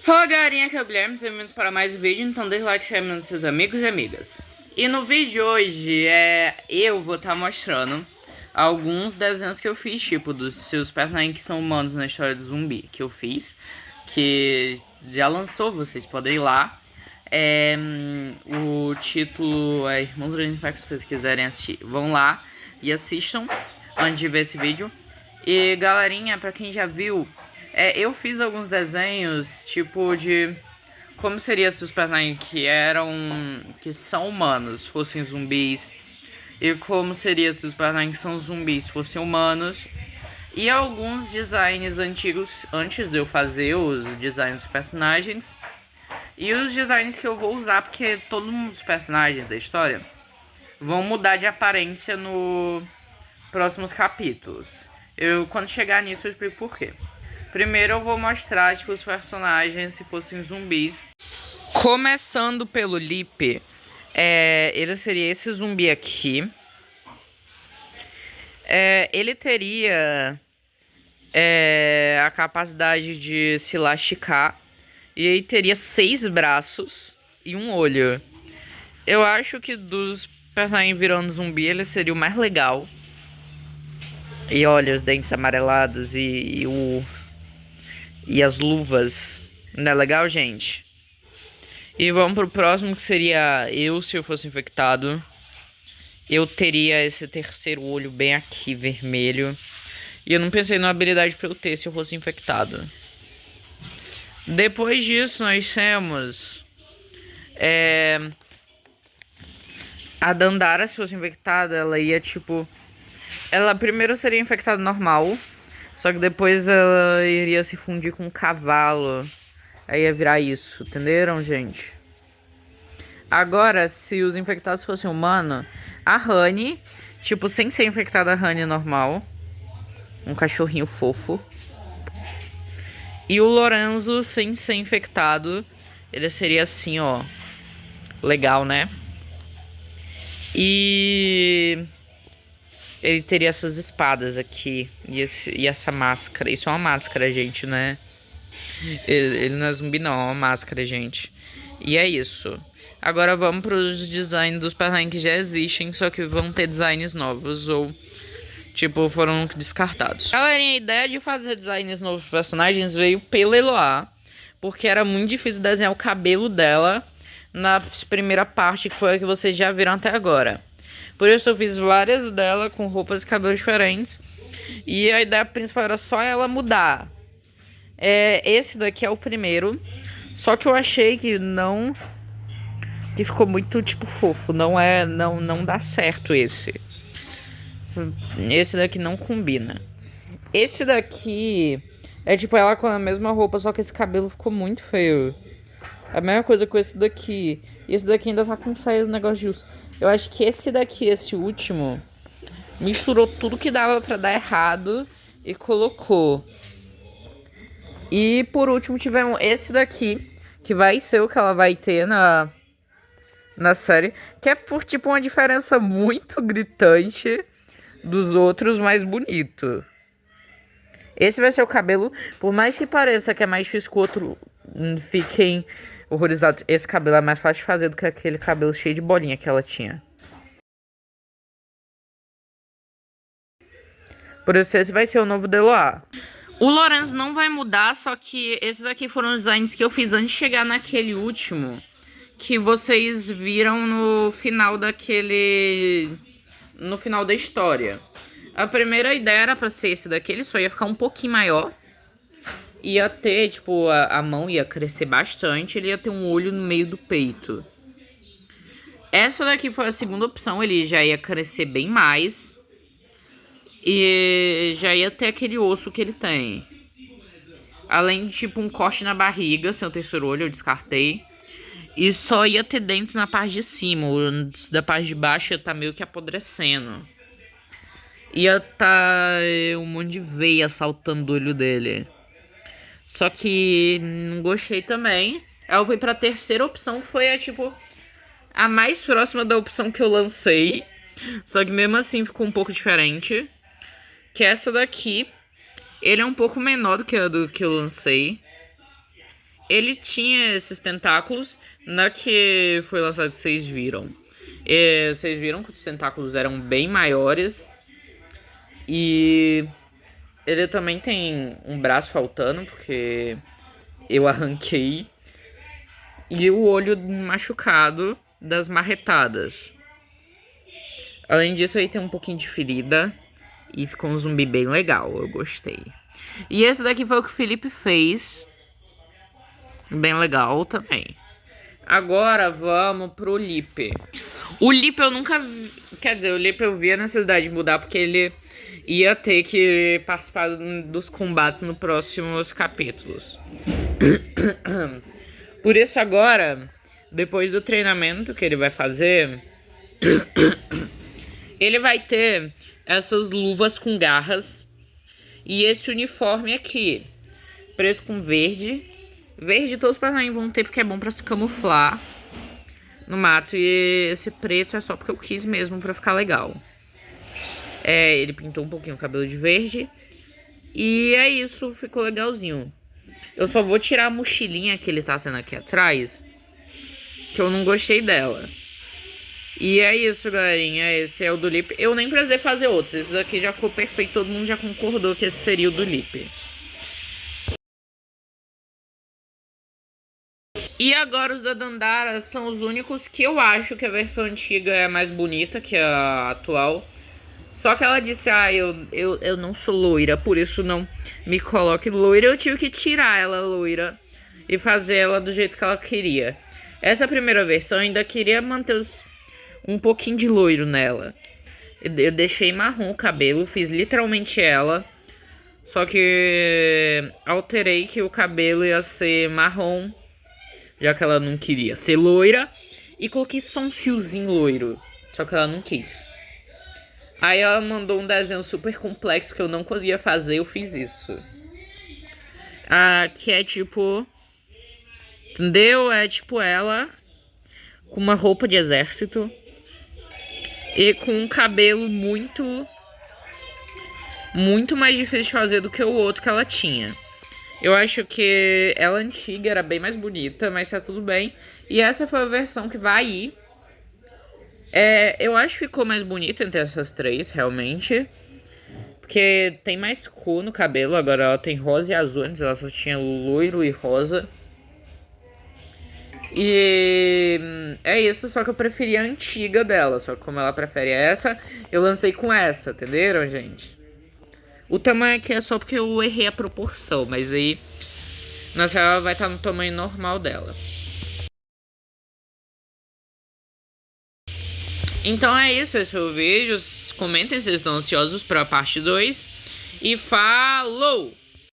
Fala galerinha, aqui é o Guilherme, sejam bem-vindos para mais um vídeo, então deixa o like, chame nos seus amigos e amigas. E no vídeo de hoje, eu vou estar mostrando alguns desenhos que eu fiz, tipo, dos seus personagens que são humanos na história do zumbi, que eu fiz, que já lançou, vocês podem ir lá. O título é Irmãos Grandifactos, se vocês quiserem assistir, vão lá e assistam antes de ver esse vídeo. E galerinha, pra quem já viu, eu fiz alguns desenhos, tipo, de como seria se os personagens que são humanos fossem zumbis, e como seria se os personagens que são zumbis fossem humanos, e alguns designs antigos, antes de eu fazer os designs dos personagens, e os designs que eu vou usar, porque todos os personagens da história vão mudar de aparência nos próximos capítulos. Quando chegar nisso, eu explico por quê. Primeiro eu vou mostrar, tipo, os personagens se fossem zumbis. Começando pelo Lip, ele seria esse zumbi aqui. Ele teria a capacidade de se elasticar. E aí teria 6 braços e um olho. Eu acho que dos personagens virando zumbi, ele seria o mais legal. E olha, os dentes amarelados e as luvas. Não é legal, gente? E vamos pro próximo, que seria eu, se eu fosse infectado. Eu teria esse terceiro olho bem aqui, vermelho. E eu não pensei na habilidade pra eu ter se eu fosse infectado. Depois disso, nós temos a Dandara, se fosse infectada, ela ia, tipo... Ela primeiro seria infectada normal, só que depois ela iria se fundir com um cavalo. Aí ia virar isso, entenderam, gente? Agora, se os infectados fossem humanos, a Honey, tipo, sem ser infectada, a Honey normal. Um cachorrinho fofo. E o Lorenzo, sem ser infectado, ele seria assim, ó. Legal, né? E ele teria essas espadas aqui. E essa máscara. Isso é uma máscara, gente, né? Ele não é zumbi, não. É uma máscara, gente. E é isso. Agora vamos pros designs dos personagens que já existem, só que vão ter designs novos. Ou, tipo, foram descartados. Galerinha, a ideia de fazer designs novos para personagens veio pela Eloá, porque era muito difícil desenhar o cabelo dela na primeira parte, que foi a que vocês já viram até agora. Por isso eu fiz várias dela com roupas e cabelos diferentes. E a ideia principal era só ela mudar. Esse daqui é o primeiro. Só que eu achei que não... Que ficou muito, tipo, fofo. Não dá certo esse. Esse daqui não combina. Esse daqui é tipo ela com a mesma roupa, só que esse cabelo ficou muito feio. A mesma coisa com esse daqui. E esse daqui ainda tá com saias, negócio de uso. Eu acho que esse daqui, esse último, misturou tudo que dava pra dar errado e colocou. E por último tivemos esse daqui, que vai ser o que ela vai ter na série. Que é por tipo uma diferença muito gritante dos outros, mais bonito. Esse vai ser o cabelo. Por mais que pareça que é mais difícil que o outro, fiquem horrorizados. Esse cabelo é mais fácil de fazer do que aquele cabelo cheio de bolinha que ela tinha. Por isso esse vai ser o novo Deloá. O Lorenzo não vai mudar, só que esses aqui foram os designs que eu fiz antes de chegar naquele último, que vocês viram no final no final da história. A primeira ideia era pra ser esse daqui, ele só ia ficar um pouquinho maior. Ia ter, tipo, a mão ia crescer bastante, ele ia ter um olho no meio do peito. Essa daqui foi a segunda opção, ele já ia crescer bem mais. E já ia ter aquele osso que ele tem. Além de, tipo, um corte na barriga, sem o terceiro olho, eu descartei. E só ia ter dentes na parte de cima, da parte de baixo ia tá meio que apodrecendo. Ia tá um monte de veia saltando do olho dele. Só que não gostei também. Aí eu fui pra terceira opção, que foi a mais próxima da opção que eu lancei. Só que mesmo assim ficou um pouco diferente. Que é essa daqui. Ele é um pouco menor do que a do que eu lancei. ele tinha esses tentáculos. Na que foi lançado, vocês viram. Vocês viram que os tentáculos eram bem maiores. E ele também tem um braço faltando, porque eu arranquei. E o olho machucado das marretadas. Além disso, aí tem um pouquinho de ferida. E ficou um zumbi bem legal, eu gostei. E esse daqui foi o que o Felipe fez. Bem legal também. Agora vamos pro Lipe. O Lipe eu nunca vi. Quer dizer, o Lipe eu vi a necessidade de mudar porque ele ia ter que participar dos combates nos próximos capítulos. Por isso agora, depois do treinamento que ele vai fazer, ele vai ter essas luvas com garras e esse uniforme aqui, preto com verde. Verde todos os personagens vão ter porque é bom pra se camuflar no mato. E esse preto é só porque eu quis mesmo pra ficar legal. Ele pintou um pouquinho o cabelo de verde. E é isso, ficou legalzinho. Eu só vou tirar a mochilinha que ele tá tendo aqui atrás, que eu não gostei dela. E é isso, galerinha. Esse é o do Lipe. Eu nem precisei fazer outros. Esse daqui já ficou perfeito. Todo mundo já concordou que esse seria o do Lipe. E agora os da Dandara são os únicos que eu acho que a versão antiga é mais bonita que a atual. Só que ela disse, eu não sou loira, por isso não me coloque loira. Eu tive que tirar ela loira e fazer ela do jeito que ela queria. Essa primeira versão eu ainda queria manter um pouquinho de loiro nela. Eu deixei marrom o cabelo, fiz literalmente ela. Só que alterei que o cabelo ia ser marrom, já que ela não queria ser loira. E coloquei só um fiozinho loiro, só que ela não quis. Aí ela mandou um desenho super complexo que eu não conseguia fazer, eu fiz isso. Que é tipo... Entendeu? É tipo ela com uma roupa de exército e com um cabelo muito mais difícil de fazer do que o outro que ela tinha. Eu acho que ela antiga era bem mais bonita, mas tá tudo bem. E essa foi a versão que vai ir. Eu acho que ficou mais bonita entre essas três, realmente. Porque tem mais cor no cabelo. Agora ela tem rosa e azul. Antes ela só tinha loiro e rosa. E é isso, só que eu preferi a antiga dela. Só que como ela prefere essa, eu lancei com essa, entenderam, gente? O tamanho aqui é só porque eu errei a proporção. Mas aí, nossa, ela vai estar no tamanho normal dela. Então é isso, esse foi o vídeo. Comentem se estão ansiosos para a parte 2. E falou!